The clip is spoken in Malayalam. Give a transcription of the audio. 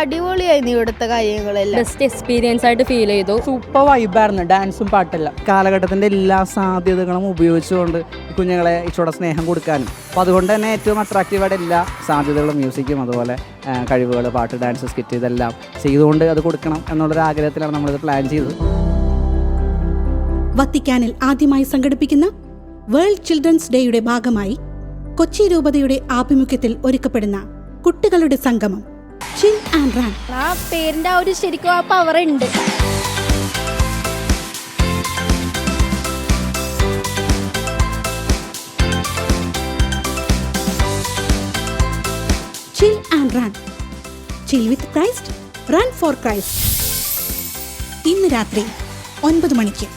അടിപൊളിയായിരുന്നു ഇവിടുത്തെ കാര്യങ്ങളെല്ലാം. ബെസ്റ്റ് എക്സ്പീരിയൻസ് ആയിട്ട് ഫീൽ ചെയ്തു. സൂപ്പർ വൈബായിരുന്നു, ഡാൻസും പാട്ടെല്ലാം. കാലഘട്ടത്തിൻ്റെ എല്ലാ സാധ്യതകളും ഉപയോഗിച്ചുകൊണ്ട് കുഞ്ഞുങ്ങളെ ഇച്ചിരി സ്നേഹം കൊടുക്കാനും, അപ്പോൾ അതുകൊണ്ട് തന്നെ ഏറ്റവും അട്രാക്റ്റീവായിട്ട് എല്ലാ സാധ്യതകളും മ്യൂസിക്കും അതുപോലെ കഴിവുകൾ, പാട്ട്, ഡാൻസ്, സ്കിറ്റ് ഇതെല്ലാം ചെയ്തുകൊണ്ട് അത് കൊടുക്കണം എന്നുള്ളൊരു ആഗ്രഹത്തിലാണ് നമ്മളിത് പ്ലാൻ ചെയ്തത്. വത്തിക്കാനിൽ ആദ്യമായി സംഘടിപ്പിക്കുന്ന വേൾഡ് ചിൽഡ്രൻസ് ഡേയുടെ ഭാഗമായി കൊച്ചി രൂപതയുടെ ആഭിമുഖ്യത്തിൽ ഒരുക്കപ്പെടുന്ന കുട്ടികളുടെ സംഗമം ചിൽ ആൻഡ് റൺ. ആ പേരിന്റെ ആ ഒരു ശരിക്കും ആ പവർ ഉണ്ട്. Chill and run, chill with Christ, run for Christ. ഇന്ന് രാത്രി 9 മണിക്ക്.